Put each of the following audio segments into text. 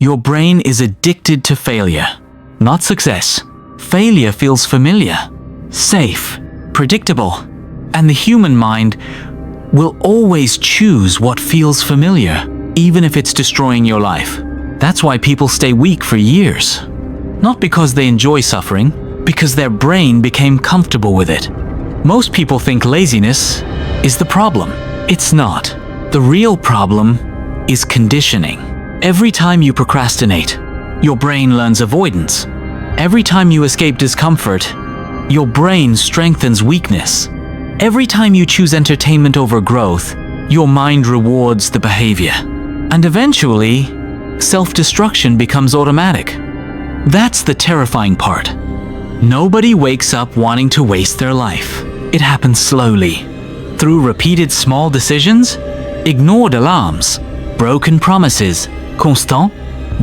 Your brain is addicted to failure, not success. Failure feels familiar, safe, predictable, and the human mind will always choose what feels familiar, even if it's destroying your life. That's why people stay weak for years. Not because they enjoy suffering, because their brain became comfortable with it. Most people think laziness is the problem. It's not. The real problem is conditioning. Every time you procrastinate, your brain learns avoidance. Every time you escape discomfort, your brain strengthens weakness. Every time you choose entertainment over growth, your mind rewards the behavior. And eventually, self-destruction becomes automatic. That's the terrifying part. Nobody wakes up wanting to waste their life. It happens slowly, through repeated small decisions, ignored alarms, broken promises, constant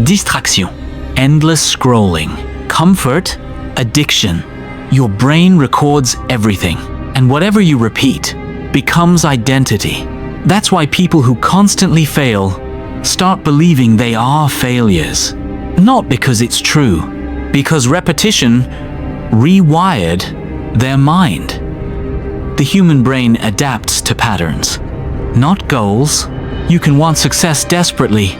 distraction, endless scrolling, comfort, addiction. Your brain records everything, and whatever you repeat becomes identity. That's why people who constantly fail start believing they are failures. Not because it's true, because repetition rewired their mind. The human brain adapts to patterns, not goals. You can want success desperately,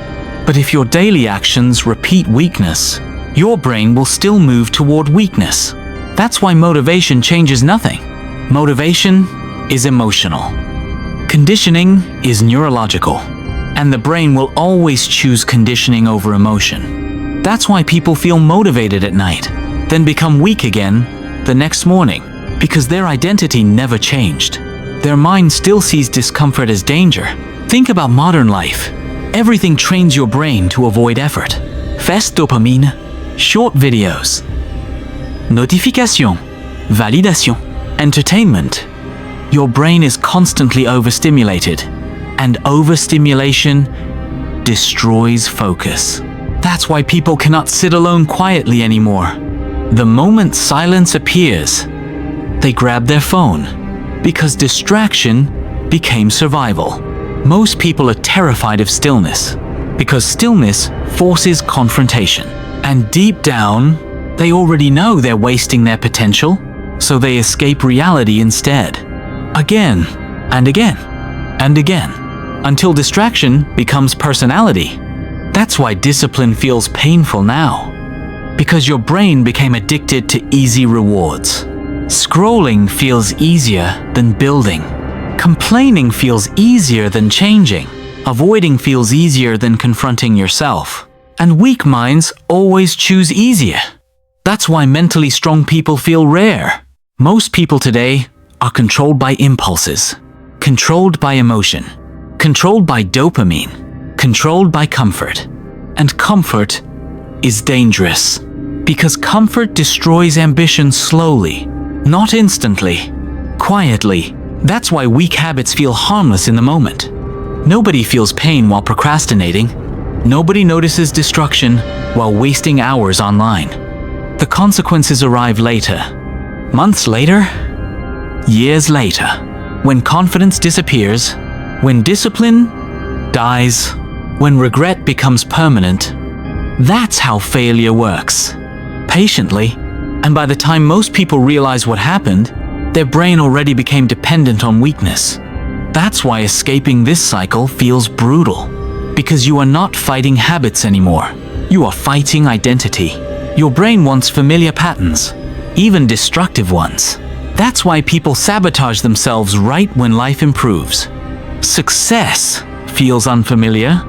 but if your daily actions repeat weakness, your brain will still move toward weakness. That's why motivation changes nothing. Motivation is emotional. Conditioning is neurological, and the brain will always choose conditioning over emotion. That's why people feel motivated at night, then become weak again the next morning, because their identity never changed. Their mind still sees discomfort as danger. Think about modern life. Everything trains your brain to avoid effort. Fast dopamine, short videos, notification, validation, entertainment. Your brain is constantly overstimulated, and overstimulation destroys focus. That's why people cannot sit alone quietly anymore. The moment silence appears, they grab their phone, because distraction became survival. Most people are terrified of stillness, because stillness forces confrontation. And deep down, they already know they're wasting their potential, so they escape reality instead. Again, and again, and again, until distraction becomes personality. That's why discipline feels painful now, because your brain became addicted to easy rewards. Scrolling feels easier than building. Complaining feels easier than changing. Avoiding feels easier than confronting yourself. And weak minds always choose easier. That's why mentally strong people feel rare. Most people today are controlled by impulses, controlled by emotion, controlled by dopamine, controlled by comfort. And comfort is dangerous, because comfort destroys ambition slowly, not instantly, quietly. That's why weak habits feel harmless in the moment. Nobody feels pain while procrastinating. Nobody notices destruction while wasting hours online. The consequences arrive later, months later, years later, when confidence disappears, when discipline dies, when regret becomes permanent. That's how failure works. Patiently, and by the time most people realize what happened, their brain already became dependent on weakness. That's why escaping this cycle feels brutal, because you are not fighting habits anymore. You are fighting identity. Your brain wants familiar patterns, even destructive ones. That's why people sabotage themselves right when life improves. Success feels unfamiliar,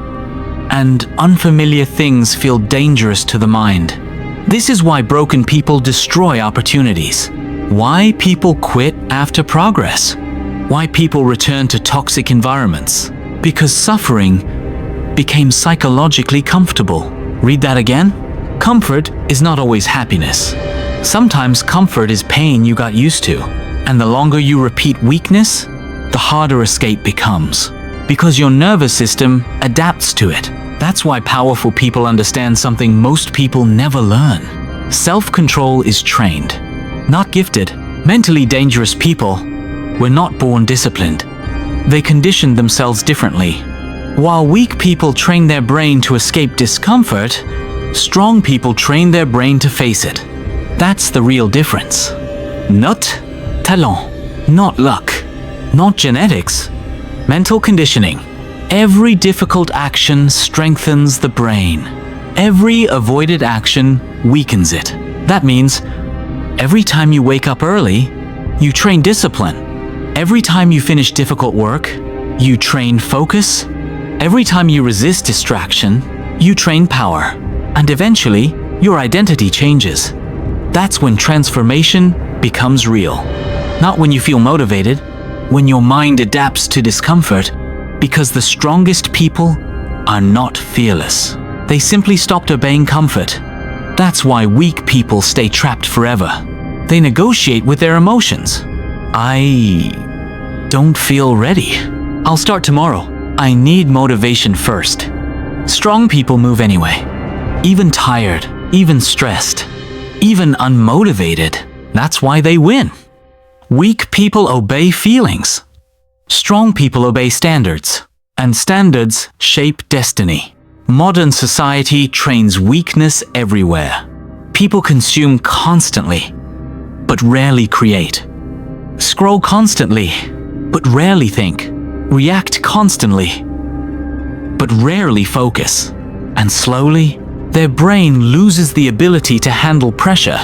and unfamiliar things feel dangerous to the mind. This is why broken people destroy opportunities. Why people quit after progress. Why people return to toxic environments. Because suffering became psychologically comfortable. Read that again? Comfort is not always happiness. Sometimes comfort is pain you got used to. And the longer you repeat weakness, the harder escape becomes. Because your nervous system adapts to it. That's why powerful people understand something most people never learn. Self-control is trained, not gifted. Mentally dangerous people were not born disciplined. They conditioned themselves differently. While weak people train their brain to escape discomfort, strong people train their brain to face it. That's the real difference. Not talent, not luck, not genetics, mental conditioning. Every difficult action strengthens the brain. Every avoided action weakens it. That means every time you wake up early, you train discipline. Every time you finish difficult work, you train focus. Every time you resist distraction, you train power. And eventually, your identity changes. That's when transformation becomes real. Not when you feel motivated, when your mind adapts to discomfort, because the strongest people are not fearless. They simply stopped obeying comfort. That's why weak people stay trapped forever. They negotiate with their emotions. I don't feel ready. I'll start tomorrow. I need motivation first. Strong people move anyway. Even tired, even stressed, even unmotivated. That's why they win. Weak people obey feelings. Strong people obey standards. And standards shape destiny. Modern society trains weakness everywhere. People consume constantly, but rarely create. Scroll constantly, but rarely think. React constantly, but rarely focus. And slowly, their brain loses the ability to handle pressure.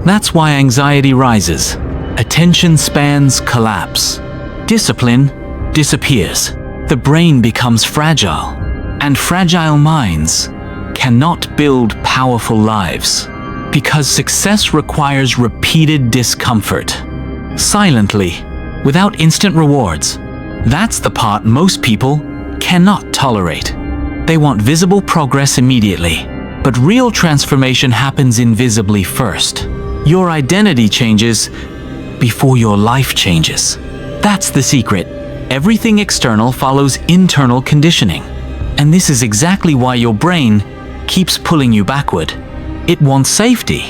That's why anxiety rises. Attention spans collapse. Discipline disappears. The brain becomes fragile. And fragile minds cannot build powerful lives. Because success requires repeated discomfort. Silently, without instant rewards. That's the part most people cannot tolerate. They want visible progress immediately. But real transformation happens invisibly first. Your identity changes before your life changes. That's the secret. Everything external follows internal conditioning. And this is exactly why your brain keeps pulling you backward. It wants safety,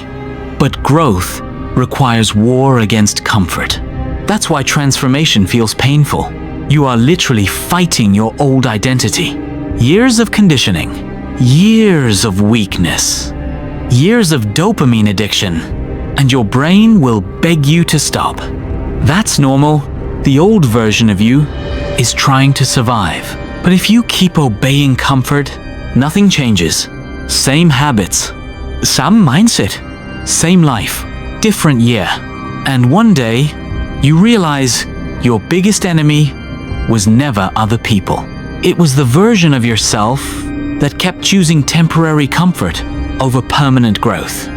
but growth requires war against comfort. That's why transformation feels painful. You are literally fighting your old identity. Years of conditioning, years of weakness, years of dopamine addiction, and your brain will beg you to stop. That's normal. The old version of you is trying to survive. But if you keep obeying comfort, nothing changes. Same habits, same mindset, same life, different year. And one day, you realize your biggest enemy was never other people. It was the version of yourself that kept choosing temporary comfort over permanent growth.